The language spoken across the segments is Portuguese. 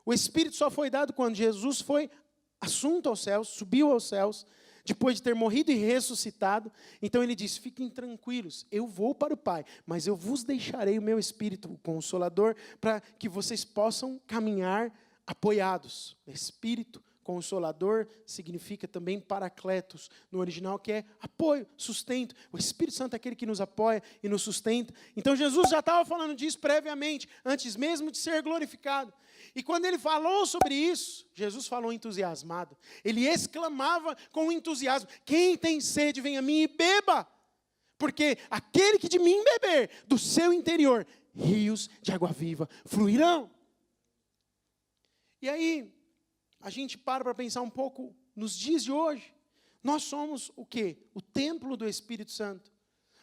O Espírito só foi dado quando Jesus foi assunto aos céus, subiu aos céus, depois de ter morrido e ressuscitado. Então ele diz, fiquem tranquilos, eu vou para o Pai, mas eu vos deixarei o meu Espírito, o Consolador, para que vocês possam caminhar apoiados. Espírito Consolador significa também paracletos, no original, que é apoio, sustento. O Espírito Santo é aquele que nos apoia e nos sustenta. Então Jesus já estava falando disso previamente, antes mesmo de ser glorificado. E quando ele falou sobre isso, Jesus falou entusiasmado. Ele exclamava com entusiasmo, quem tem sede, venha a mim e beba. Porque aquele que de mim beber, do seu interior, rios de água viva fluirão. E aí, a gente para pensar um pouco nos dias de hoje. Nós somos o quê? O templo do Espírito Santo.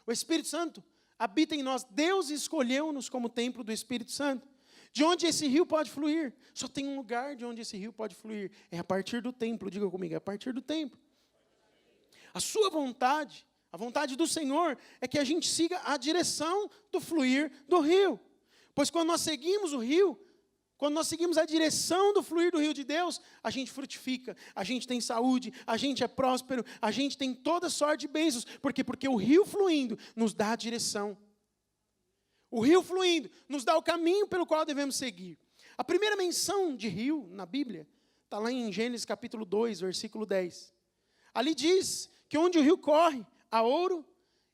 O Espírito Santo habita em nós. Deus escolheu-nos como templo do Espírito Santo. De onde esse rio pode fluir? Só tem um lugar de onde esse rio pode fluir. É a partir do templo. Diga comigo, é a partir do templo. A sua vontade, a vontade do Senhor, é que a gente siga a direção do fluir do rio. Pois quando nós seguimos o rio, quando nós seguimos a direção do fluir do rio de Deus, a gente frutifica, a gente tem saúde, a gente é próspero, a gente tem toda sorte de bênçãos. Por quê? Porque o rio fluindo nos dá a direção. O rio fluindo nos dá o caminho pelo qual devemos seguir. A primeira menção de rio na Bíblia está lá em Gênesis capítulo 2, versículo 10. Ali diz que onde o rio corre, há ouro,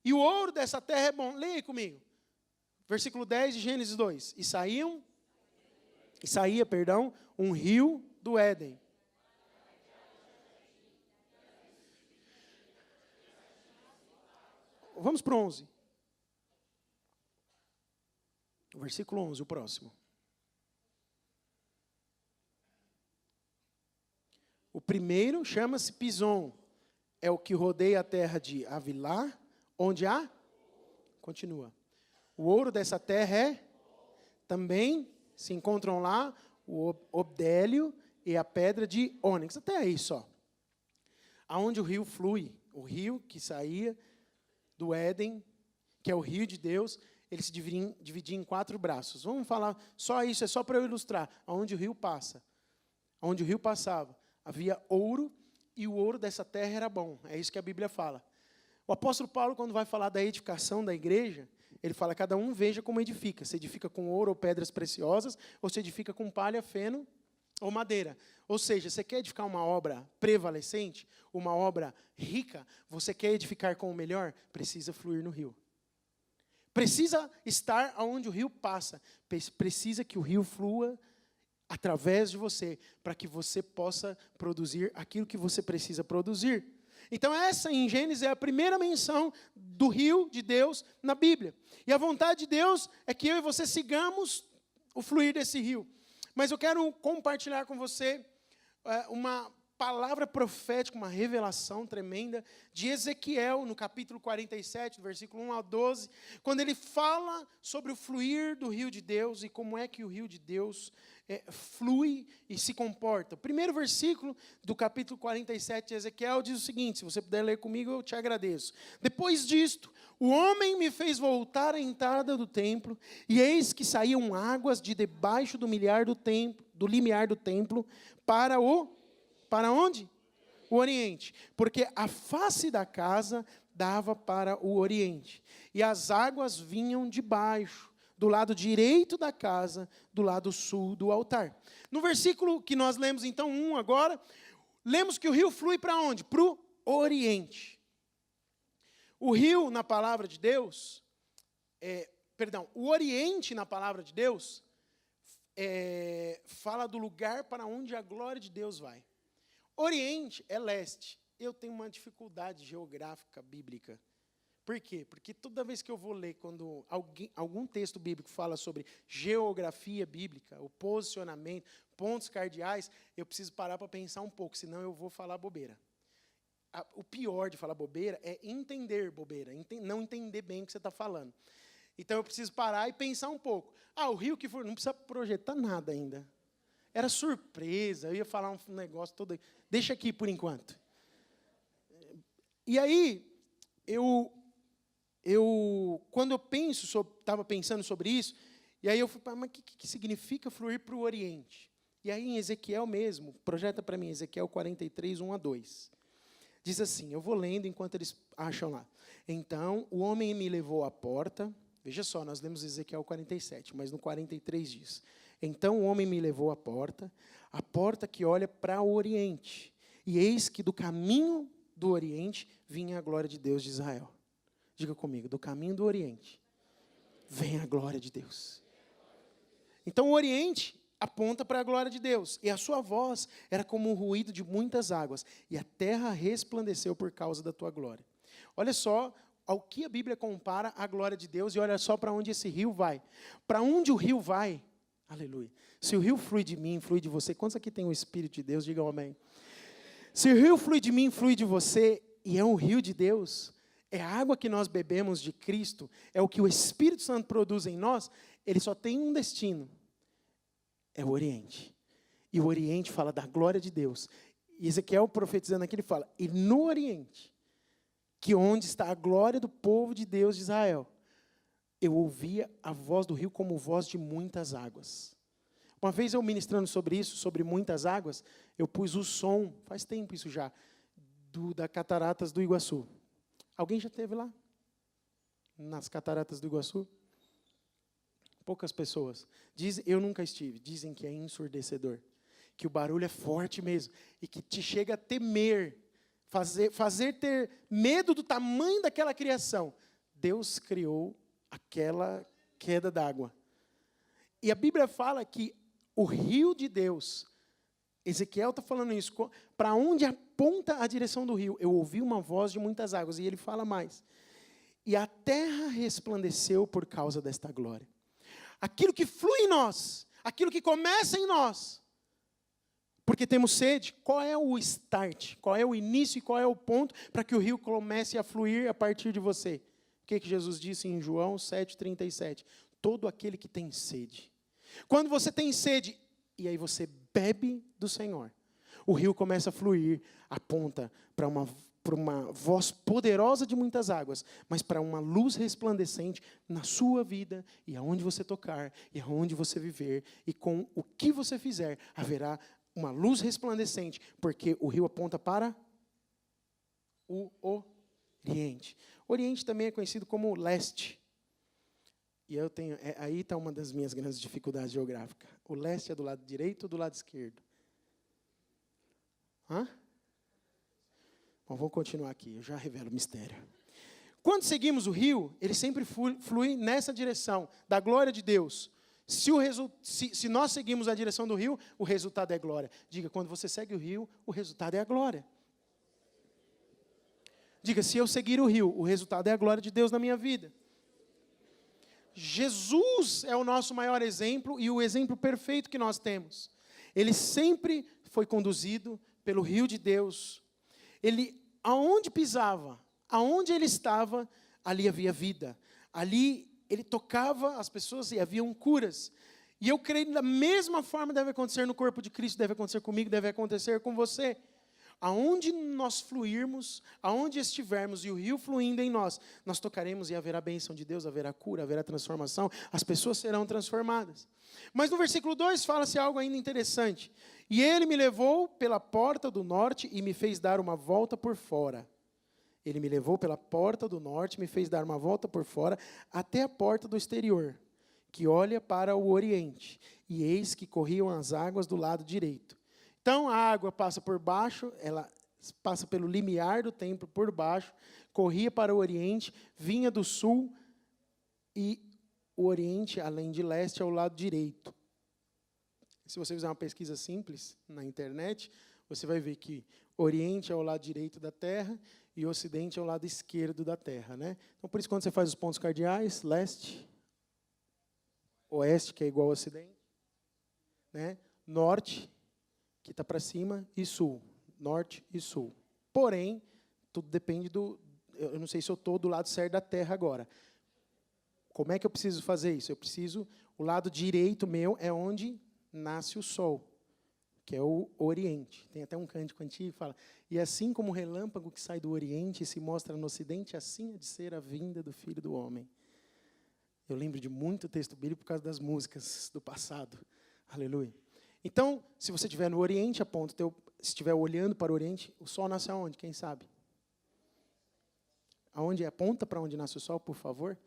e o ouro dessa terra é bom. Leia aí comigo. Versículo 10 de Gênesis 2. E saía, um rio do Éden. Vamos para o 11. O versículo 11, o próximo. O primeiro chama-se Pison. É o que rodeia a terra de Havilá, onde há... Continua. O ouro dessa terra é... Também se encontram lá o obdélio e a pedra de ônix. Até aí só. Aonde o rio flui. O rio que saía do Éden, que é o rio de Deus, ele se dividia em 4 braços. Vamos falar só isso, é só para eu ilustrar. Aonde o rio passa. Onde o rio passava, havia ouro, e o ouro dessa terra era bom. É isso que a Bíblia fala. O apóstolo Paulo, quando vai falar da edificação da igreja, ele fala, cada um veja como edifica. Se edifica com ouro ou pedras preciosas, ou se edifica com palha, feno ou madeira. Ou seja, você quer edificar uma obra prevalecente, uma obra rica, você quer edificar com o melhor, precisa fluir no rio. Precisa estar onde o rio passa. Precisa que o rio flua através de você, para que você possa produzir aquilo que você precisa produzir. Então essa em Gênesis é a primeira menção do rio de Deus na Bíblia. E a vontade de Deus é que eu e você sigamos o fluir desse rio. Mas eu quero compartilhar com você uma palavra profética, uma revelação tremenda de Ezequiel, no capítulo 47, do versículo 1 ao 12, quando ele fala sobre o fluir do rio de Deus e como é que o rio de Deus flui e se comporta. O primeiro versículo do capítulo 47 de Ezequiel diz o seguinte, se você puder ler comigo, eu te agradeço. Depois disto, o homem me fez voltar à entrada do templo, e eis que saíam águas de debaixo do limiar do templo, para onde? O Oriente. Porque a face da casa dava para o Oriente. E as águas vinham de baixo, do lado direito da casa, do lado sul do altar. No versículo que nós lemos, então, 1 agora, lemos que o rio flui para onde? Para o Oriente. O rio, na palavra de Deus, o Oriente, na palavra de Deus, fala do lugar para onde a glória de Deus vai. Oriente é leste. Eu tenho uma dificuldade geográfica bíblica. Por quê? Porque toda vez que eu vou ler, quando algum texto bíblico fala sobre geografia bíblica, o posicionamento, pontos cardeais, eu preciso parar para pensar um pouco, senão eu vou falar bobeira. O pior de falar bobeira é entender bobeira, não entender bem o que você está falando. Então eu preciso parar e pensar um pouco. O rio que for, não precisa projetar nada ainda. Era surpresa, eu ia falar um negócio todo. Deixa aqui por enquanto. E aí, quando eu estava pensando sobre isso, e aí eu fui, mas o que significa fluir para o Oriente? E aí em Ezequiel mesmo, projeta para mim Ezequiel 43, 1 a 2. Diz assim, eu vou lendo enquanto eles acham lá. Então, o homem me levou à porta. Veja só, nós lemos Ezequiel 47, mas no 43 diz. Então o homem me levou à porta que olha para o oriente. E eis que do caminho do oriente vinha a glória de Deus de Israel. Diga comigo, do caminho do oriente vem a glória de Deus. Então o oriente aponta para a glória de Deus. E a sua voz era como um ruído de muitas águas. E a terra resplandeceu por causa da tua glória. Olha só ao que a Bíblia compara a glória de Deus. E olha só para onde esse rio vai. Para onde o rio vai, aleluia. Se o rio flui de mim, flui de você. Quantos aqui tem o Espírito de Deus? Digam amém. Se o rio flui de mim, flui de você, e é um rio de Deus, é a água que nós bebemos de Cristo, é o que o Espírito Santo produz em nós, ele só tem um destino. É o Oriente. E o Oriente fala da glória de Deus. E Ezequiel profetizando aqui, ele fala, e no Oriente, que onde está a glória do povo de Deus de Israel, eu ouvia a voz do rio como voz de muitas águas. Uma vez eu ministrando sobre isso, sobre muitas águas, eu pus o som, faz tempo isso já, da Cataratas do Iguaçu. Alguém já esteve lá? Nas Cataratas do Iguaçu? Poucas pessoas. Eu nunca estive. Dizem que é ensurdecedor. Que o barulho é forte mesmo. E que te chega a temer. Fazer ter medo do tamanho daquela criação. Deus criou aquela queda d'água. E a Bíblia fala que o rio de Deus, Ezequiel está falando isso, para onde aponta a direção do rio? Eu ouvi uma voz de muitas águas, e ele fala mais. E a terra resplandeceu por causa desta glória. Aquilo que flui em nós, aquilo que começa em nós, porque temos sede, qual é o start? Qual é o início e qual é o ponto para que o rio comece a fluir a partir de você? O que Jesus disse em João 7,37? Todo aquele que tem sede. Quando você tem sede, e aí você bebe do Senhor, o rio começa a fluir, aponta para uma voz poderosa de muitas águas, mas para uma luz resplandecente na sua vida, e aonde você tocar, e aonde você viver, e com o que você fizer, haverá uma luz resplandecente, porque o rio aponta para o Oriente. Oriente também é conhecido como leste. E eu tenho, aí está uma das minhas grandes dificuldades geográficas. O leste é do lado direito ou do lado esquerdo? Hã? Bom, vamos continuar aqui, eu já revelo o mistério. Quando seguimos o rio, ele sempre flui nessa direção, da glória de Deus. Se nós seguimos a direção do rio, o resultado é glória. Diga, quando você segue o rio, o resultado é a glória. Diga, se eu seguir o rio, o resultado é a glória de Deus na minha vida. Jesus é o nosso maior exemplo e o exemplo perfeito que nós temos. Ele sempre foi conduzido pelo rio de Deus. Ele, aonde pisava, aonde ele estava, ali havia vida. Ali ele tocava as pessoas e haviam curas. E eu creio que da mesma forma deve acontecer no corpo de Cristo, deve acontecer comigo, deve acontecer com você. Aonde nós fluirmos, aonde estivermos e o rio fluindo em nós, nós tocaremos e haverá bênção de Deus, haverá cura, haverá transformação, as pessoas serão transformadas. Mas no versículo 2 fala-se algo ainda interessante. E ele me levou pela porta do norte e me fez dar uma volta por fora. Ele me levou pela porta do norte, me fez dar uma volta por fora, até a porta do exterior, que olha para o oriente. E eis que corriam as águas do lado direito. Então, a água passa por baixo, ela passa pelo limiar do templo por baixo, corria para o oriente, vinha do sul, e o oriente, além de leste, é o lado direito. Se você fizer uma pesquisa simples na internet, você vai ver que oriente é o lado direito da terra e ocidente é o lado esquerdo da terra, né? Então, por isso, quando você faz os pontos cardeais, leste, oeste, que é igual ao ocidente, né? Norte, que está para cima, e sul. Norte e sul. Porém, tudo depende do... Eu não sei se eu estou do lado certo da terra agora. Como é que eu preciso fazer isso? Eu preciso... O lado direito meu é onde nasce o sol, que é o oriente. Tem até um cântico antigo que fala: e assim como o relâmpago que sai do oriente e se mostra no ocidente, assim há de ser a vinda do Filho do Homem. Eu lembro de muito texto bíblico por causa das músicas do passado. Aleluia. Então, se você estiver no Oriente, aponta, se estiver olhando para o Oriente, o sol nasce aonde? Quem sabe? Aonde é? Aponta para onde nasce o sol, por favor.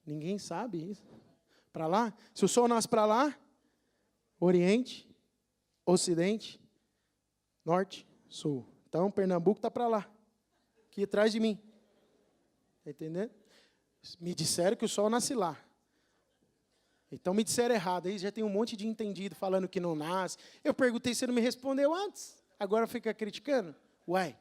Ninguém sabe isso. Para lá? Se o sol nasce para lá, Oriente, Ocidente, Norte, Sul. Então, Pernambuco está para lá, aqui atrás de mim. Está entendendo? Me disseram que o sol nasce lá. Então, me disseram errado. Aí já tem um monte de entendido falando que não nasce. Eu perguntei, você não me respondeu antes. Agora fica criticando? Uai.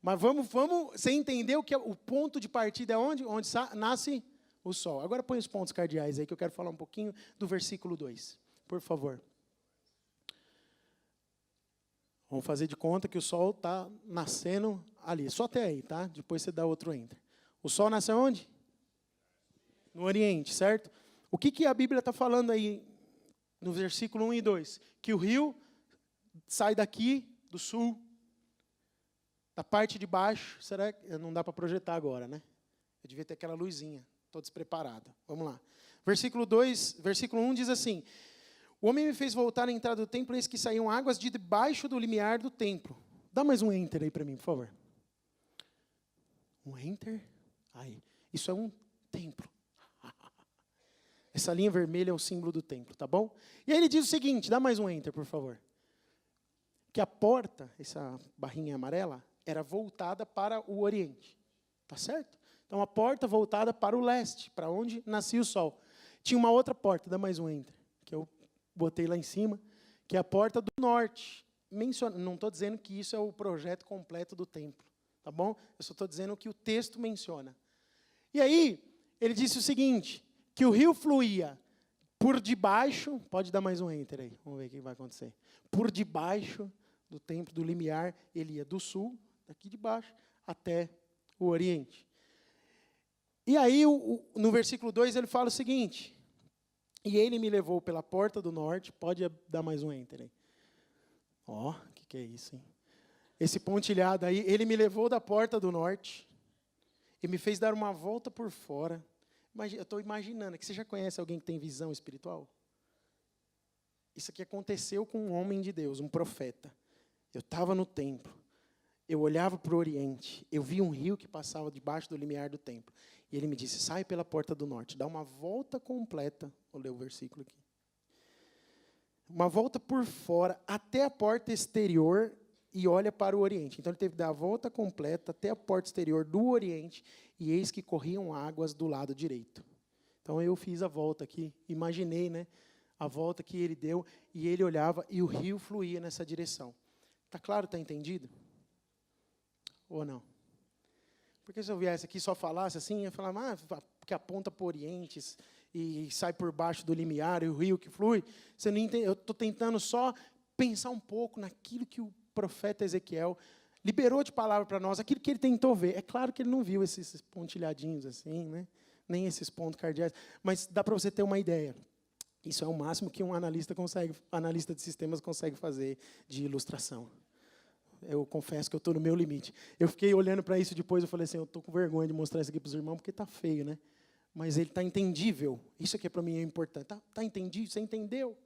Mas vamos, você entendeu que o ponto de partida é onde? Onde nasce o sol. Agora põe os pontos cardeais aí, que eu quero falar um pouquinho do versículo 2. Por favor. Vamos fazer de conta que o sol está nascendo ali. Só até aí, tá? Depois você dá outro enter. O sol nasce onde? No Oriente, certo? O que a Bíblia está falando aí no versículo 1 e 2? Que o rio sai daqui, do sul, da parte de baixo. Será que não dá para projetar agora, né? Eu devia ter aquela luzinha. Estou despreparado. Vamos lá. Versículo 1 diz assim: o homem me fez voltar à entrada do templo, eis que saíam águas de debaixo do limiar do templo. Dá mais um enter aí para mim, por favor. Um enter? Aí. Isso é um templo. Essa linha vermelha é o símbolo do templo, tá bom? E aí ele diz o seguinte, dá mais um enter, por favor. Que a porta, essa barrinha amarela, era voltada para o oriente. Tá certo? Então, a porta voltada para o leste, para onde nascia o sol. Tinha uma outra porta, dá mais um enter, que eu botei lá em cima, que é a porta do norte. Não estou dizendo que isso é o projeto completo do templo, tá bom? Eu só estou dizendo o que o texto menciona. E aí, ele disse o seguinte, que o rio fluía por debaixo, pode dar mais um enter aí, vamos ver o que vai acontecer. Por debaixo do templo, do limiar, ele ia do sul, daqui de baixo, até o oriente. E aí, no versículo 2, ele fala o seguinte, e ele me levou pela porta do norte, pode dar mais um enter aí. Ó, o que é isso, hein? Esse pontilhado aí, ele me levou da porta do norte, e me fez dar uma volta por fora. Eu estou imaginando, que você já conhece alguém que tem visão espiritual? Isso aqui aconteceu com um homem de Deus, um profeta. Eu estava no templo, eu olhava para o oriente, eu vi um rio que passava debaixo do limiar do templo. E ele me disse, sai pela porta do norte, dá uma volta completa, vou ler o versículo aqui. Uma volta por fora, até a porta exterior, e olha para o oriente. Então, ele teve que dar a volta completa até a porta exterior do oriente, e eis que corriam águas do lado direito. Então, eu fiz a volta aqui, imaginei, né, a volta que ele deu, e ele olhava, e o rio fluía nessa direção. Está claro, está entendido? Ou não? Porque se eu viesse aqui e só falasse assim, eu ia falar, que aponta para o oriente, e sai por baixo do limiar, e o rio que flui. Você não entende, eu estou tentando só pensar um pouco naquilo que o profeta Ezequiel liberou de palavra para nós, aquilo que ele tentou ver. É claro que ele não viu esses pontilhadinhos assim, né? Nem esses pontos cardeais, mas dá para você ter uma ideia. Isso é o máximo que um analista de sistemas consegue fazer de ilustração. Eu confesso que eu estou no meu limite. Eu fiquei olhando para isso depois, eu falei assim, eu estou com vergonha de mostrar isso aqui para os irmãos, porque está feio, né? Mas ele está entendível. Isso aqui para mim é importante. Está entendido? Você entendeu?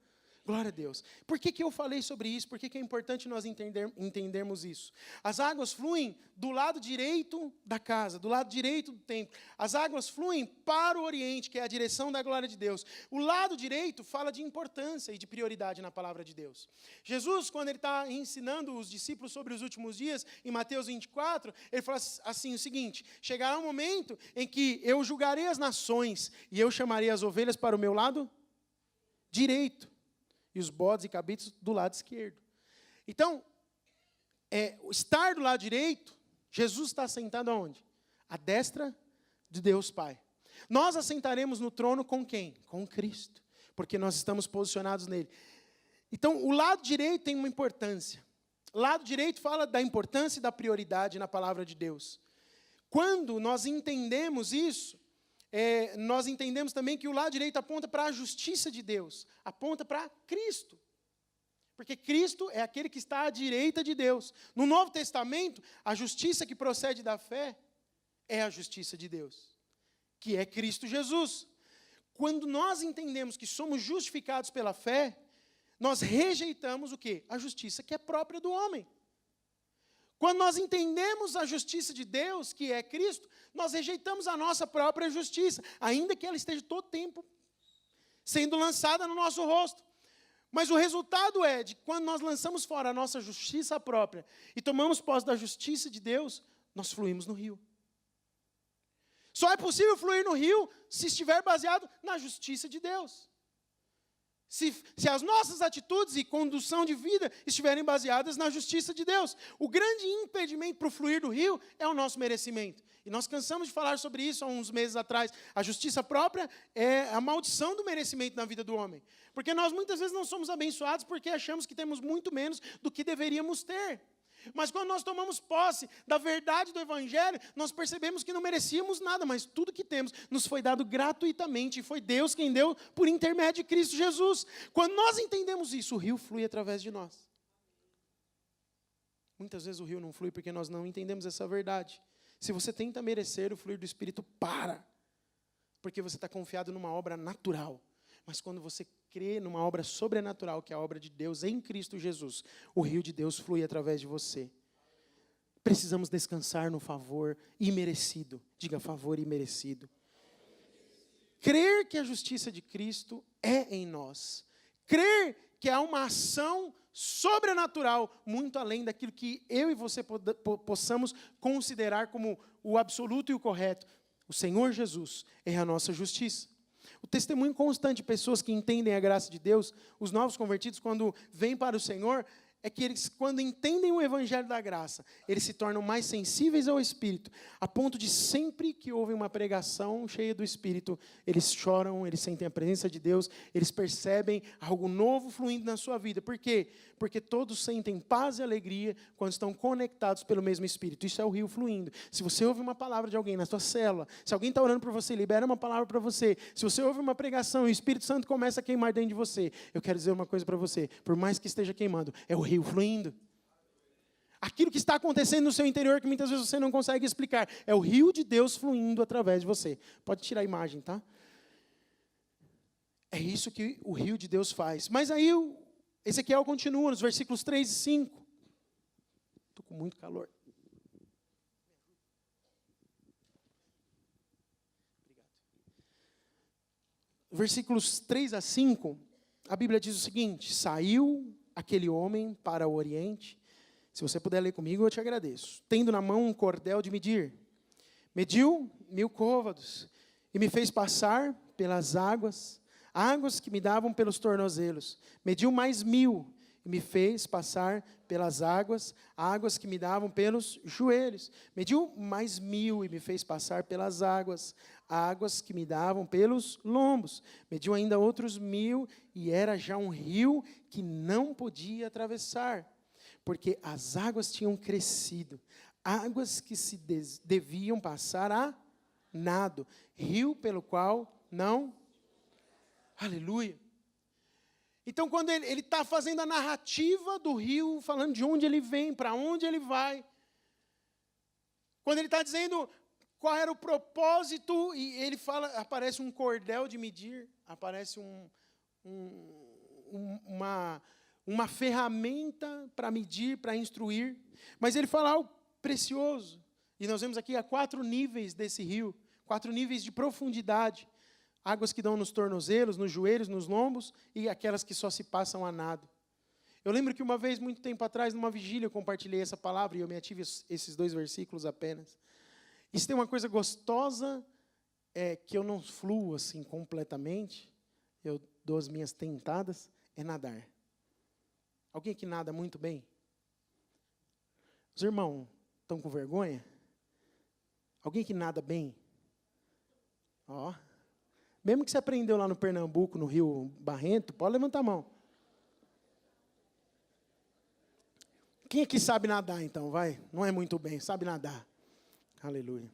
Glória a Deus. Por que eu falei sobre isso? Por que é importante nós entendermos isso? As águas fluem do lado direito da casa, do lado direito do templo. As águas fluem para o oriente, que é a direção da glória de Deus. O lado direito fala de importância e de prioridade na palavra de Deus. Jesus, quando ele está ensinando os discípulos sobre os últimos dias, em Mateus 24, ele fala assim o seguinte, chegará um momento em que eu julgarei as nações e eu chamarei as ovelhas para o meu lado direito. E os bodes e cabritos do lado esquerdo. Então, estar do lado direito, Jesus está sentado aonde? À destra de Deus Pai. Nós assentaremos no trono com quem? Com Cristo, porque nós estamos posicionados nele. Então, o lado direito tem uma importância. O lado direito fala da importância e da prioridade na palavra de Deus. Quando nós entendemos isso, nós entendemos também que o lado direito aponta para a justiça de Deus, aponta para Cristo. Porque Cristo é aquele que está à direita de Deus. No Novo Testamento, a justiça que procede da fé é a justiça de Deus, que é Cristo Jesus. Quando nós entendemos que somos justificados pela fé, nós rejeitamos o quê? A justiça que é própria do homem. Quando nós entendemos a justiça de Deus, que é Cristo, nós rejeitamos a nossa própria justiça, ainda que ela esteja todo tempo sendo lançada no nosso rosto. Mas o resultado é de quando nós lançamos fora a nossa justiça própria e tomamos posse da justiça de Deus, nós fluímos no rio. Só é possível fluir no rio se estiver baseado na justiça de Deus. Se as nossas atitudes e condução de vida estiverem baseadas na justiça de Deus. O grande impedimento para o fluir do rio é o nosso merecimento. E nós cansamos de falar sobre isso há uns meses atrás. A justiça própria é a maldição do merecimento na vida do homem. Porque nós muitas vezes não somos abençoados porque achamos que temos muito menos do que deveríamos ter. Mas quando nós tomamos posse da verdade do Evangelho, nós percebemos que não merecíamos nada, mas tudo que temos nos foi dado gratuitamente, e foi Deus quem deu por intermédio de Cristo Jesus. Quando nós entendemos isso, o rio flui através de nós. Muitas vezes o rio não flui porque nós não entendemos essa verdade. Se você tenta merecer, o fluir do Espírito para, porque você está confiado numa obra natural. Mas quando você crê numa obra sobrenatural, que é a obra de Deus em Cristo Jesus, o rio de Deus flui através de você. Precisamos descansar no favor imerecido. Diga, favor imerecido. Crer que a justiça de Cristo é em nós. Crer que há uma ação sobrenatural, muito além daquilo que eu e você possamos considerar como o absoluto e o correto. O Senhor Jesus é a nossa justiça. O testemunho constante de pessoas que entendem a graça de Deus, os novos convertidos, quando vêm para o Senhor, é que eles, quando entendem o Evangelho da graça, eles se tornam mais sensíveis ao Espírito, a ponto de sempre que ouvem uma pregação cheia do Espírito, eles choram, eles sentem a presença de Deus, eles percebem algo novo fluindo na sua vida. Por quê? Porque todos sentem paz e alegria quando estão conectados pelo mesmo Espírito. Isso é o rio fluindo. Se você ouve uma palavra de alguém na sua célula, se alguém está orando por você, libera uma palavra para você. Se você ouve uma pregação e o Espírito Santo começa a queimar dentro de você, eu quero dizer uma coisa para você, por mais que esteja queimando, é o rio fluindo. Aquilo que está acontecendo no seu interior que muitas vezes você não consegue explicar, é o rio de Deus fluindo através de você. Pode tirar a imagem, tá? É isso que o rio de Deus faz. Mas aí Ezequiel continua nos versículos 3 e 5. Estou com muito calor. Versículos 3 a 5, a Bíblia diz o seguinte: saiu aquele homem para o oriente. Se você puder ler comigo, eu te agradeço. Tendo na mão um cordel de medir. Mediu 1000 côvados e me fez passar pelas águas que me davam pelos tornozelos. Mediu mais 1000 e me fez passar pelas águas que me davam pelos joelhos. Mediu mais 1000 e me fez passar pelas águas que me davam pelos lombos. Mediu ainda outros 1000 e era já um rio que não podia atravessar, porque as águas tinham crescido, águas que se deviam passar a nado, rio pelo qual não... Aleluia. Então, quando ele está fazendo a narrativa do rio, falando de onde ele vem, para onde ele vai, quando ele está dizendo qual era o propósito, e ele fala, aparece um cordel de medir, aparece uma ferramenta para medir, para instruir, mas ele fala algo precioso, e nós vemos aqui há 4 níveis desse rio, 4 níveis de profundidade. Águas que dão nos tornozelos, nos joelhos, nos lombos, e aquelas que só se passam a nado. Eu lembro que uma vez, muito tempo atrás, numa vigília, eu compartilhei essa palavra, e eu me ative esses 2 versículos apenas. E se tem uma coisa gostosa, é que eu não fluo assim completamente, eu dou as minhas tentadas, é nadar. Alguém que nada muito bem? Os irmãos estão com vergonha? Alguém que nada bem? Ó... Mesmo que você aprendeu lá no Pernambuco, no Rio Barrento, pode levantar a mão. Quem aqui sabe nadar, então? Vai? Não é muito bem, sabe nadar. Aleluia.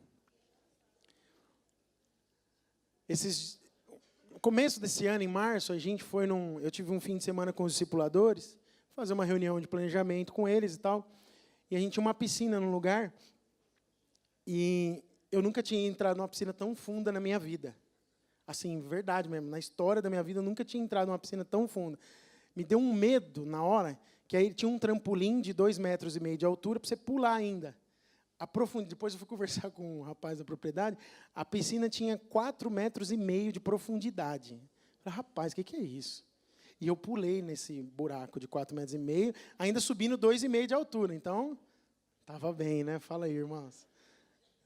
No começo desse ano, em março, eu tive um fim de semana com os discipuladores, fazer uma reunião de planejamento com eles e tal. E a gente tinha uma piscina no lugar. E eu nunca tinha entrado numa piscina tão funda na minha vida. Assim, verdade mesmo, na história da minha vida, eu nunca tinha entrado numa piscina tão funda. Me deu um medo na hora, que aí tinha um trampolim de 2,5 metros de altura para você pular ainda. Depois eu fui conversar com um rapaz da propriedade, a piscina tinha 4,5 metros de profundidade. Eu falei, rapaz, o que é isso? E eu pulei nesse buraco de 4,5 metros, ainda subindo 2,5 de altura. Então, estava bem, né? Fala aí, irmãos.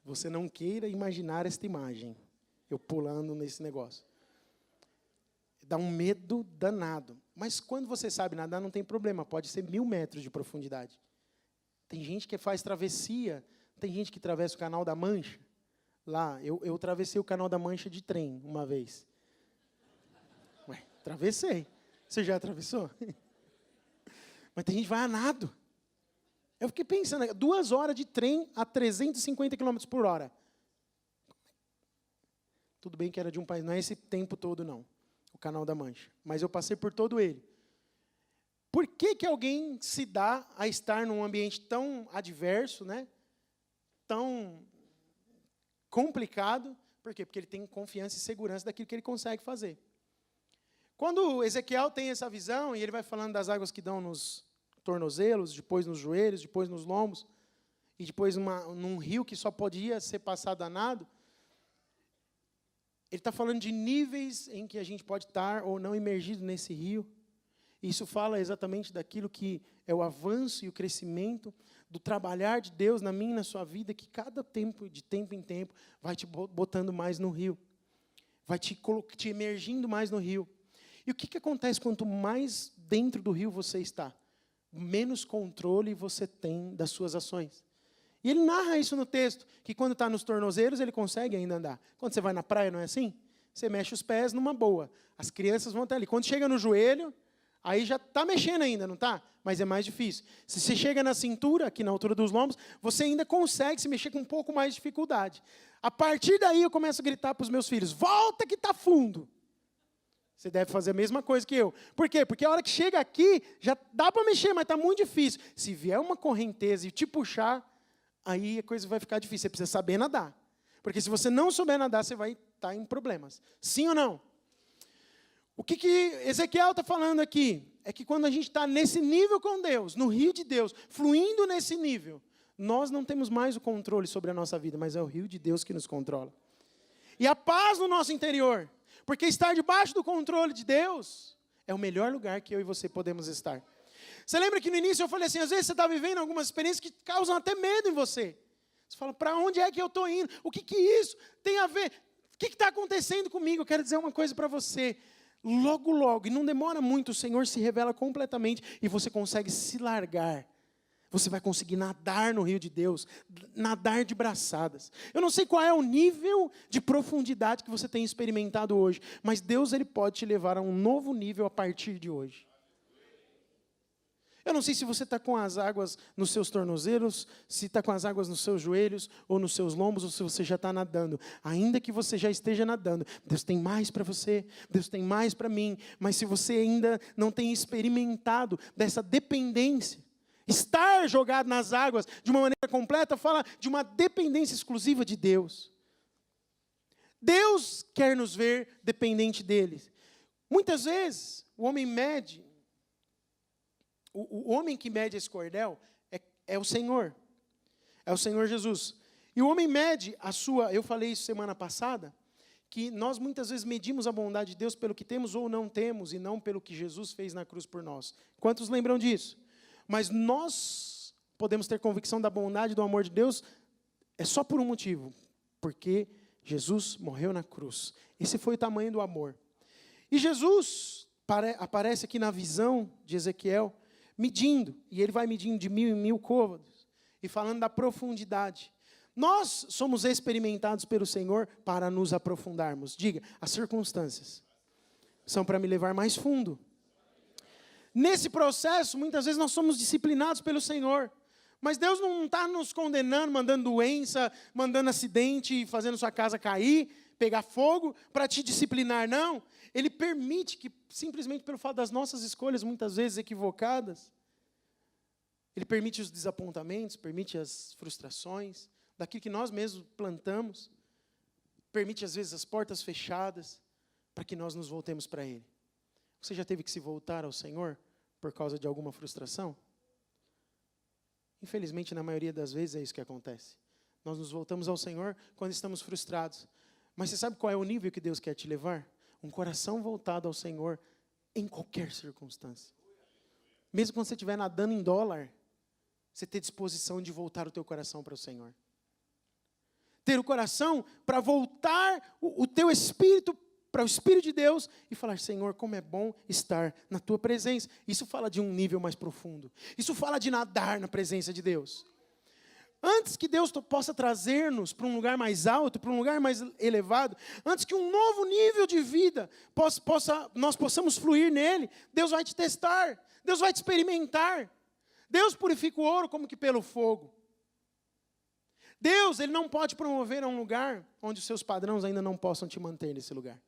Você não queira imaginar esta imagem, eu pulando nesse negócio. Dá um medo danado. Mas quando você sabe nadar, não tem problema. Pode ser 1.000 metros de profundidade. Tem gente que faz travessia. Tem gente que atravessa o Canal da Mancha. Lá, eu atravessei o Canal da Mancha de trem uma vez. Ué, atravessei. Você já atravessou? Mas tem gente que vai a nado. Eu fiquei pensando, 2 horas de trem a 350 km por hora. Tudo bem que era de um país, não é esse tempo todo, não. O Canal da Mancha. Mas eu passei por todo ele. Por que alguém se dá a estar num ambiente tão adverso, né? Tão complicado? Por quê? Porque ele tem confiança e segurança daquilo que ele consegue fazer. Quando Ezequiel tem essa visão, e ele vai falando das águas que dão nos tornozelos, depois nos joelhos, depois nos lombos, e depois num rio que só podia ser passado a nado, ele está falando de níveis em que a gente pode estar ou não imergido nesse rio. Isso fala exatamente daquilo que é o avanço e o crescimento do trabalhar de Deus na minha e na sua vida, que cada tempo, de tempo em tempo, vai te botando mais no rio. Vai te emergindo mais no rio. E o que acontece quanto mais dentro do rio você está? Menos controle você tem das suas ações. E ele narra isso no texto, que quando está nos tornozelos, ele consegue ainda andar. Quando você vai na praia, não é assim? Você mexe os pés numa boa. As crianças vão até ali. Quando chega no joelho, aí já está mexendo ainda, não está? Mas é mais difícil. Se você chega na cintura, aqui na altura dos lombos, você ainda consegue se mexer com um pouco mais de dificuldade. A partir daí, eu começo a gritar para os meus filhos, volta que está fundo. Você deve fazer a mesma coisa que eu. Por quê? Porque a hora que chega aqui, já dá para mexer, mas está muito difícil. Se vier uma correnteza e te puxar, aí a coisa vai ficar difícil. Você precisa saber nadar. Porque se você não souber nadar, você vai estar em problemas. Sim ou não? O que Ezequiel está falando aqui? É que quando a gente está nesse nível com Deus, no rio de Deus, fluindo nesse nível, nós não temos mais o controle sobre a nossa vida, mas é o rio de Deus que nos controla. E a paz no nosso interior. Porque estar debaixo do controle de Deus é o melhor lugar que eu e você podemos estar. Você lembra que no início eu falei assim, às vezes você está vivendo algumas experiências que causam até medo em você. Você fala, para onde é que eu estou indo? O que isso tem a ver? O que está acontecendo comigo? Eu quero dizer uma coisa para você. Logo, logo, e não demora muito, o Senhor se revela completamente e você consegue se largar. Você vai conseguir nadar no rio de Deus, nadar de braçadas. Eu não sei qual é o nível de profundidade que você tem experimentado hoje, mas Deus ele pode te levar a um novo nível a partir de hoje. Eu não sei se você está com as águas nos seus tornozelos, se está com as águas nos seus joelhos, ou nos seus lombos, ou se você já está nadando. Ainda que você já esteja nadando, Deus tem mais para você, Deus tem mais para mim. Mas se você ainda não tem experimentado dessa dependência, estar jogado nas águas de uma maneira completa, fala de uma dependência exclusiva de Deus. Deus quer nos ver dependente dele. Muitas vezes, o homem mede, o homem que mede esse cordel é o Senhor. É o Senhor Jesus. E o homem mede a sua, eu falei isso semana passada, que nós muitas vezes medimos a bondade de Deus pelo que temos ou não temos, e não pelo que Jesus fez na cruz por nós. Quantos lembram disso? Mas nós podemos ter convicção da bondade e do amor de Deus é só por um motivo. Porque Jesus morreu na cruz. Esse foi o tamanho do amor. E Jesus aparece aqui na visão de Ezequiel, medindo. E ele vai medindo de 1.000 em 1.000 côvados. E falando da profundidade. Nós somos experimentados pelo Senhor para nos aprofundarmos. Diga, as circunstâncias são para me levar mais fundo. Nesse processo, muitas vezes nós somos disciplinados pelo Senhor. Mas Deus não está nos condenando, mandando doença, mandando acidente, fazendo sua casa cair, pegar fogo, para te disciplinar, não. Ele permite que, simplesmente pelo fato das nossas escolhas, muitas vezes equivocadas, Ele permite os desapontamentos, permite as frustrações, daquilo que nós mesmos plantamos, permite às vezes as portas fechadas, para que nós nos voltemos para Ele. Você já teve que se voltar ao Senhor por causa de alguma frustração? Infelizmente, na maioria das vezes é isso que acontece. Nós nos voltamos ao Senhor quando estamos frustrados. Mas você sabe qual é o nível que Deus quer te levar? Um coração voltado ao Senhor em qualquer circunstância. Mesmo quando você estiver nadando em dólar, você ter disposição de voltar o teu coração para o Senhor. Ter o coração para voltar o teu espírito para o Espírito de Deus e falar, Senhor, como é bom estar na tua presença. Isso fala de um nível mais profundo. Isso fala de nadar na presença de Deus. Antes que Deus possa trazer-nos para um lugar mais alto, para um lugar mais elevado, antes que um novo nível de vida nós possamos fluir nele, Deus vai te testar, Deus vai te experimentar. Deus purifica o ouro como que pelo fogo. Deus, Ele não pode promover a um lugar onde os seus padrões ainda não possam te manter nesse lugar.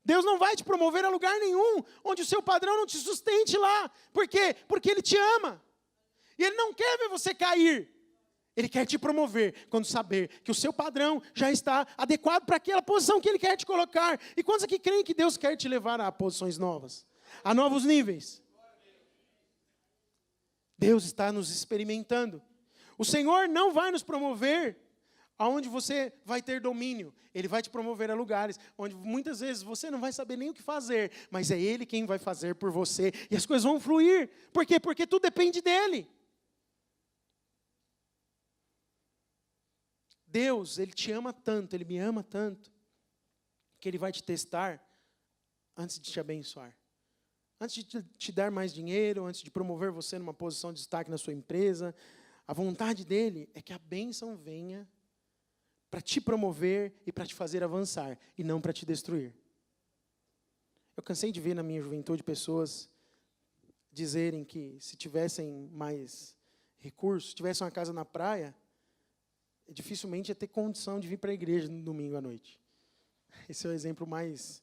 Deus não vai te promover a lugar nenhum onde o seu padrão não te sustente lá. Por quê? Porque Ele te ama. E Ele não quer ver você cair. Ele quer te promover quando saber que o seu padrão já está adequado para aquela posição que Ele quer te colocar. E quantos aqui creem que Deus quer te levar a posições novas? A novos níveis? Deus está nos experimentando. O Senhor não vai nos promover aonde você vai ter domínio. Ele vai te promover a lugares onde muitas vezes você não vai saber nem o que fazer, mas é Ele quem vai fazer por você e as coisas vão fluir. Por quê? Porque tudo depende dEle. Deus, Ele te ama tanto, Ele me ama tanto, que Ele vai te testar antes de te abençoar. Antes de te dar mais dinheiro, antes de promover você numa posição de destaque na sua empresa, a vontade dEle é que a bênção venha para te promover e para te fazer avançar, e não para te destruir. Eu cansei de ver na minha juventude pessoas dizerem que se tivessem mais recursos, tivessem uma casa na praia, dificilmente ia ter condição de vir para a igreja no domingo à noite. Esse é o exemplo mais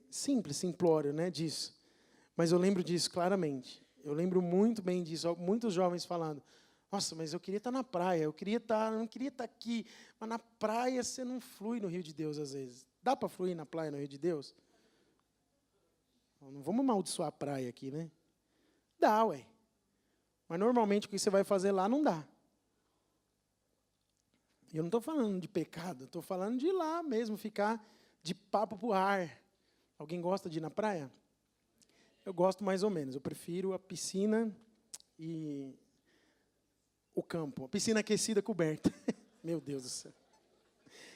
simples, simplório, né, disso. Mas eu lembro disso claramente. Eu lembro muito bem disso. Muitos jovens falando, nossa, mas eu queria estar na praia, eu não queria estar aqui. Mas na praia você não flui no Rio de Deus às vezes. Dá para fluir na praia no Rio de Deus? Não vamos amaldiçoar a praia aqui, né? Dá, ué. Mas normalmente o que você vai fazer lá não dá. E eu não estou falando de pecado, estou falando de ir lá mesmo, ficar de papo pro ar. Alguém gosta de ir na praia? Eu gosto mais ou menos. Eu prefiro a piscina e o campo. A piscina aquecida coberta. Meu Deus do céu.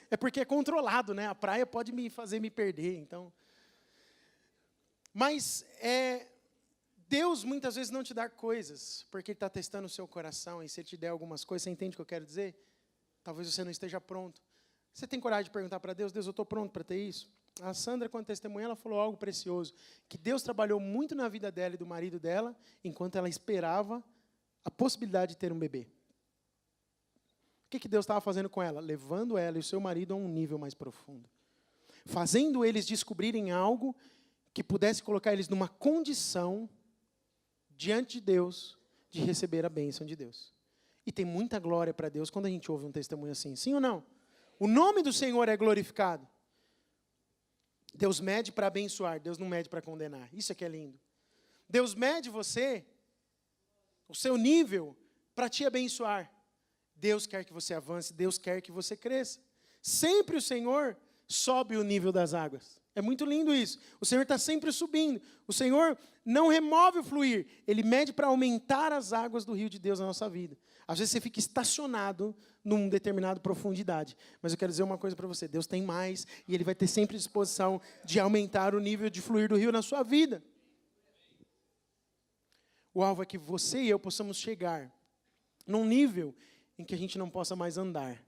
É porque é controlado, né? A praia pode me fazer me perder, então. Mas Deus muitas vezes não te dá coisas, porque Ele está testando o seu coração, e se Ele te der algumas coisas, você entende o que eu quero dizer? Talvez você não esteja pronto. Você tem coragem de perguntar para Deus, Deus, eu estou pronto para ter isso? A Sandra, quando testemunha, ela falou algo precioso, que Deus trabalhou muito na vida dela e do marido dela, enquanto ela esperava a possibilidade de ter um bebê. O que Deus estava fazendo com ela? Levando ela e o seu marido a um nível mais profundo. Fazendo eles descobrirem algo que pudesse colocar eles numa condição diante de Deus de receber a bênção de Deus. E tem muita glória para Deus quando a gente ouve um testemunho assim, sim ou não? O nome do Senhor é glorificado. Deus mede para abençoar, Deus não mede para condenar. Isso é que é lindo. Deus mede você, o seu nível, para te abençoar. Deus quer que você avance, Deus quer que você cresça. Sempre o Senhor sobe o nível das águas. É muito lindo isso. O Senhor está sempre subindo. O Senhor não remove o fluir. Ele mede para aumentar as águas do rio de Deus na nossa vida. Às vezes você fica estacionado numa determinada profundidade. Mas eu quero dizer uma coisa para você. Deus tem mais e Ele vai ter sempre disposição de aumentar o nível de fluir do rio na sua vida. O alvo é que você e eu possamos chegar num nível em que a gente não possa mais andar.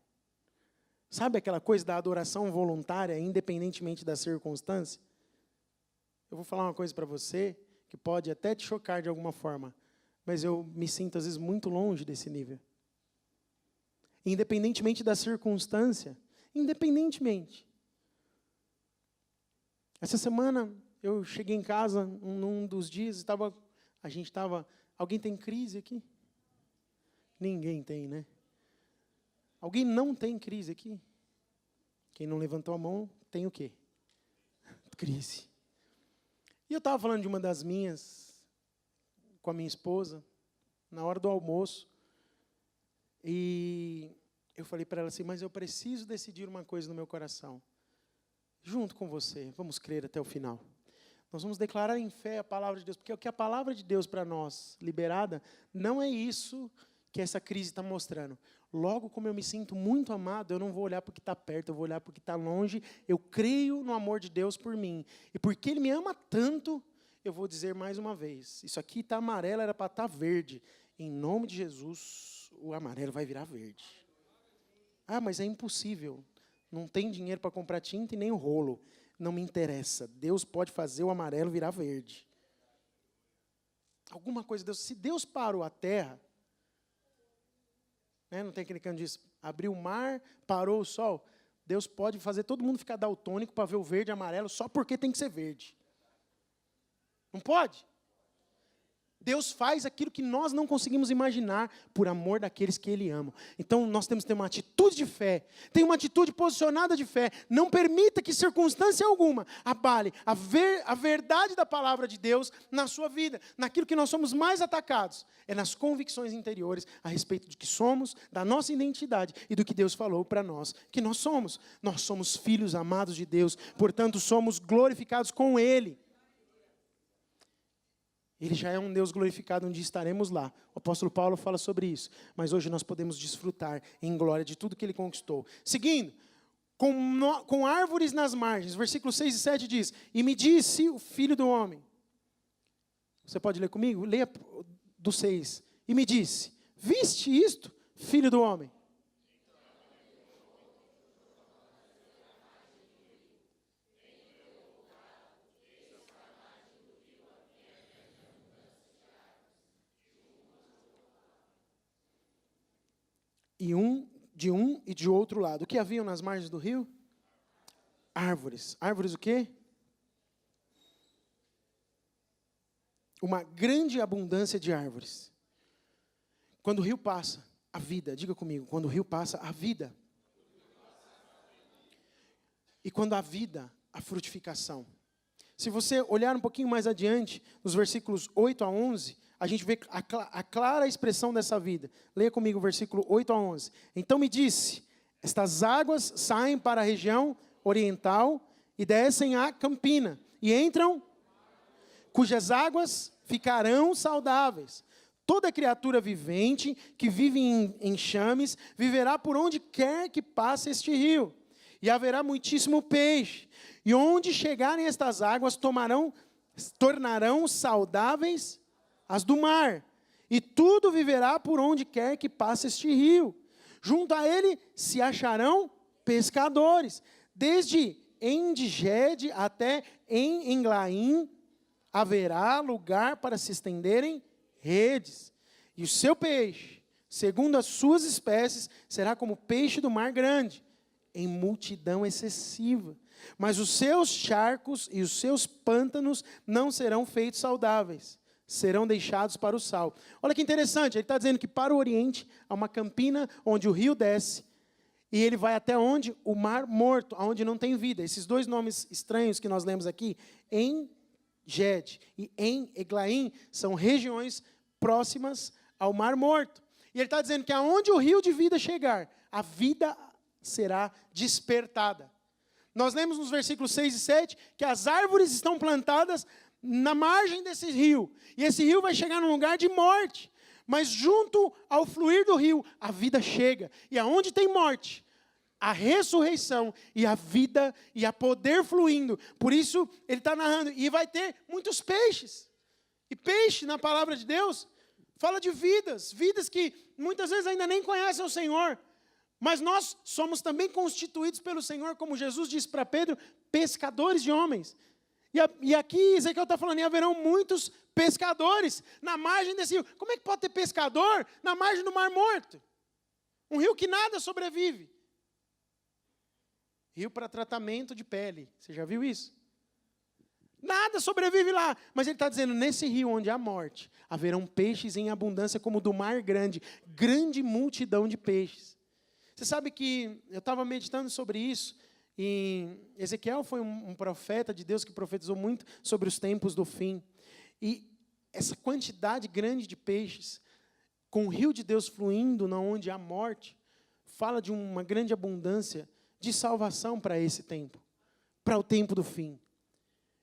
Sabe aquela coisa da adoração voluntária, independentemente da circunstância? Eu vou falar uma coisa para você, que pode até te chocar de alguma forma, mas eu me sinto, às vezes, muito longe desse nível. Independentemente da circunstância, independentemente. Essa semana, eu cheguei em casa, num dos dias, alguém tem crise aqui? Ninguém tem, né? Alguém não tem crise aqui? Quem não levantou a mão, tem o quê? Crise. E eu estava falando de uma das minhas, com a minha esposa, na hora do almoço. E eu falei para ela assim, mas eu preciso decidir uma coisa no meu coração. Junto com você, vamos crer até o final. Nós vamos declarar em fé a palavra de Deus, porque o que a palavra de Deus para nós, liberada, não é isso que essa crise está mostrando. Logo, como eu me sinto muito amado, eu não vou olhar para o que está perto, eu vou olhar para o que está longe. Eu creio no amor de Deus por mim. E porque Ele me ama tanto, eu vou dizer mais uma vez, isso aqui está amarelo, era para estar verde. Em nome de Jesus, o amarelo vai virar verde. Ah, mas é impossível. Não tem dinheiro para comprar tinta e nem o rolo. Não me interessa. Deus pode fazer o amarelo virar verde. Alguma coisa, Deus, se Deus parou a terra, né, não tem aquele canto diz, abriu o mar, parou o sol. Deus pode fazer todo mundo ficar daltônico para ver o verde e amarelo só porque tem que ser verde. Não pode? Deus faz aquilo que nós não conseguimos imaginar por amor daqueles que Ele ama. Então, nós temos que ter uma atitude de fé. Tem uma atitude posicionada de fé. Não permita que circunstância alguma abale a verdade da palavra de Deus na sua vida. Naquilo que nós somos mais atacados. É nas convicções interiores a respeito de que somos, da nossa identidade e do que Deus falou para nós que nós somos. Nós somos filhos amados de Deus. Portanto, somos glorificados com Ele. Ele já é um Deus glorificado, onde estaremos lá. O apóstolo Paulo fala sobre isso. Mas hoje nós podemos desfrutar em glória de tudo que Ele conquistou. Seguindo, com árvores nas margens. Versículos 6 e 7 diz, e me disse o filho do homem. Você pode ler comigo? Leia do 6. E me disse, viste isto, filho do homem? E de um e de outro lado. O que haviam nas margens do rio? Árvores. Árvores o quê? Uma grande abundância de árvores. Quando o rio passa, a vida. Diga comigo, quando o rio passa, a vida. E quando a vida, a frutificação. Se você olhar um pouquinho mais adiante, nos versículos 8 a 11... a gente vê a clara expressão dessa vida. Leia comigo o versículo 8 a 11. Então me disse, estas águas saem para a região oriental e descem à campina, e entram, cujas águas ficarão saudáveis. Toda criatura vivente que vive em enxames viverá por onde quer que passe este rio. E haverá muitíssimo peixe. E onde chegarem estas águas, tornarão saudáveis as do mar, e tudo viverá por onde quer que passe este rio. Junto a ele se acharão pescadores, desde Engedi até Englaim haverá lugar para se estenderem redes. E o seu peixe, segundo as suas espécies, será como peixe do mar grande, em multidão excessiva. Mas os seus charcos e os seus pântanos não serão feitos saudáveis, serão deixados para o sal. Olha que interessante, ele está dizendo que para o oriente há uma campina onde o rio desce, e ele vai até onde? O mar morto, onde não tem vida. Esses dois nomes estranhos que nós lemos aqui, En-Ged e En-Eglaim, são regiões próximas ao mar morto. E ele está dizendo que aonde o rio de vida chegar, a vida será despertada. Nós lemos nos versículos 6 e 7 que as árvores estão plantadas na margem desse rio. E esse rio vai chegar num lugar de morte. Mas junto ao fluir do rio, a vida chega. E aonde tem morte, a ressurreição e a vida e a poder fluindo. Por isso, ele está narrando. E vai ter muitos peixes. E peixe, na palavra de Deus, fala de vidas. Vidas que muitas vezes ainda nem conhecem o Senhor. Mas nós somos também constituídos pelo Senhor, como Jesus disse para Pedro, pescadores de homens. E aqui Ezequiel está falando, e haverão muitos pescadores na margem desse rio. Como é que pode ter pescador na margem do Mar Morto? Um rio que nada sobrevive. Rio para tratamento de pele. Você já viu isso? Nada sobrevive lá. Mas ele está dizendo, nesse rio onde há morte, haverão peixes em abundância como do mar grande. Grande multidão de peixes. Você sabe que eu estava meditando sobre isso, E Ezequiel foi um profeta de Deus que profetizou muito sobre os tempos do fim. E essa quantidade grande de peixes, com o rio de Deus fluindo, onde há morte, fala de uma grande abundância de salvação para esse tempo, para o tempo do fim.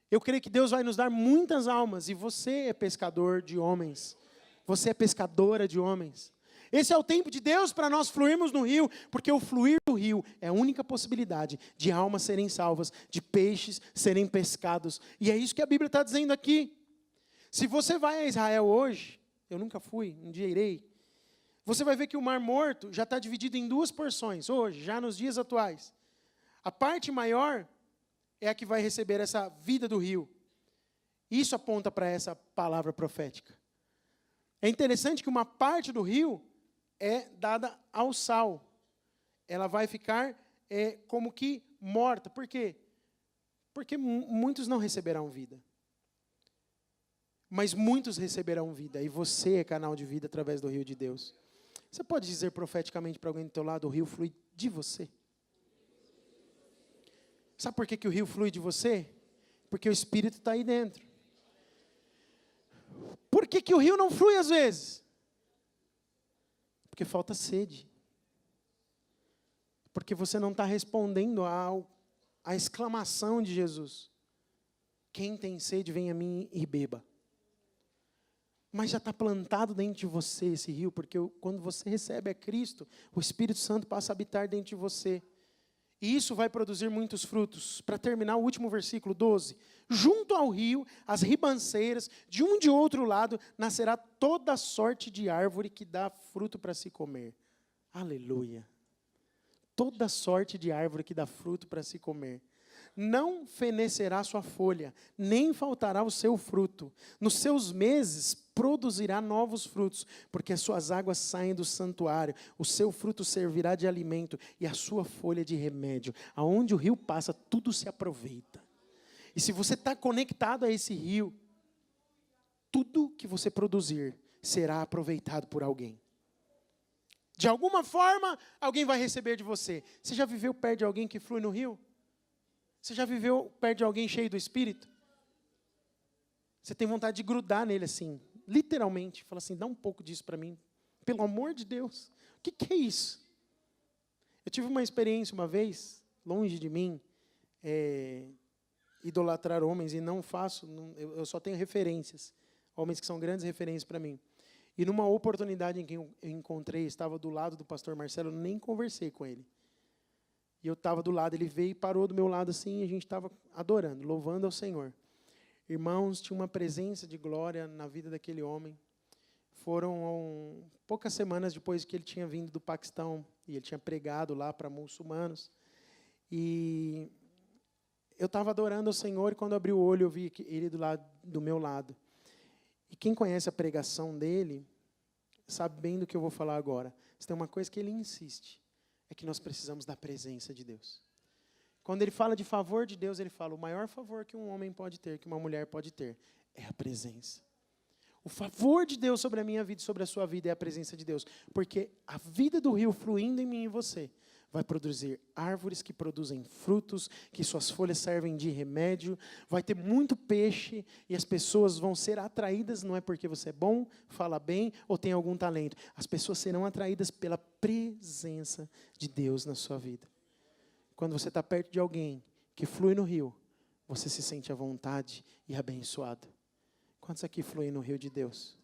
Eu creio que Deus vai nos dar muitas almas, e você é pescador de homens, você é pescadora de homens. Esse é o tempo de Deus para nós fluirmos no rio, porque o fluir do rio é a única possibilidade de almas serem salvas, de peixes serem pescados. E é isso que a Bíblia está dizendo aqui. Se você vai a Israel hoje, eu nunca fui, um dia irei, você vai ver que o Mar Morto já está dividido em duas porções, hoje, já nos dias atuais. A parte maior é a que vai receber essa vida do rio. Isso aponta para essa palavra profética. É interessante que uma parte do rio é dada ao sal. Ela vai ficar como que morta. Por quê? Porque muitos não receberão vida. Mas muitos receberão vida. E você é canal de vida através do rio de Deus. Você pode dizer profeticamente para alguém do teu lado, o rio flui de você? Sabe por que o rio flui de você? Porque o Espírito está aí dentro. Por que o rio não flui às vezes? Porque falta sede. Porque você não está respondendo à exclamação de Jesus. Quem tem sede, vem a mim e beba. Mas já está plantado dentro de você esse rio, porque quando você recebe a Cristo, o Espírito Santo passa a habitar dentro de você. E isso vai produzir muitos frutos. Para terminar, o último versículo 12. Junto ao rio, as ribanceiras, de um e de outro lado, nascerá toda sorte de árvore que dá fruto para se comer. Aleluia. Toda sorte de árvore que dá fruto para se comer. Não fenecerá sua folha, nem faltará o seu fruto. Nos seus meses produzirá novos frutos, porque as suas águas saem do santuário. O seu fruto servirá de alimento e a sua folha de remédio. Aonde o rio passa, tudo se aproveita. E se você está conectado a esse rio, tudo que você produzir será aproveitado por alguém. De alguma forma, alguém vai receber de você. Você já viveu perto de alguém que flui no rio? Você já viveu perto de alguém cheio do Espírito? Você tem vontade de grudar nele assim, literalmente. Fala assim, dá um pouco disso para mim. Pelo amor de Deus. O que é isso? Eu tive uma experiência uma vez, longe de mim, idolatrar homens, e não faço, eu só tenho referências. Homens que são grandes referências para mim. E numa oportunidade em que eu encontrei, estava do lado do pastor Marcelo, eu nem conversei com ele. E eu estava do lado, ele veio e parou do meu lado assim, e a gente estava adorando, louvando ao Senhor. Irmãos, tinha uma presença de glória na vida daquele homem. Foram poucas semanas depois que ele tinha vindo do Paquistão, e ele tinha pregado lá para muçulmanos. E eu estava adorando ao Senhor, e quando eu abri o olho, eu vi ele do meu lado. E quem conhece a pregação dele, sabe bem do que eu vou falar agora. Se tem uma coisa que ele insiste, é que nós precisamos da presença de Deus. Quando ele fala de favor de Deus, ele fala, o maior favor que um homem pode ter, que uma mulher pode ter, é a presença. O favor de Deus sobre a minha vida e sobre a sua vida é a presença de Deus. Porque a vida do rio fluindo em mim e você vai produzir árvores que produzem frutos, que suas folhas servem de remédio, vai ter muito peixe e as pessoas vão ser atraídas, não é porque você é bom, fala bem ou tem algum talento. As pessoas serão atraídas pela presença de Deus na sua vida. Quando você está perto de alguém que flui no rio, você se sente à vontade e abençoado. Quantos aqui fluem no rio de Deus?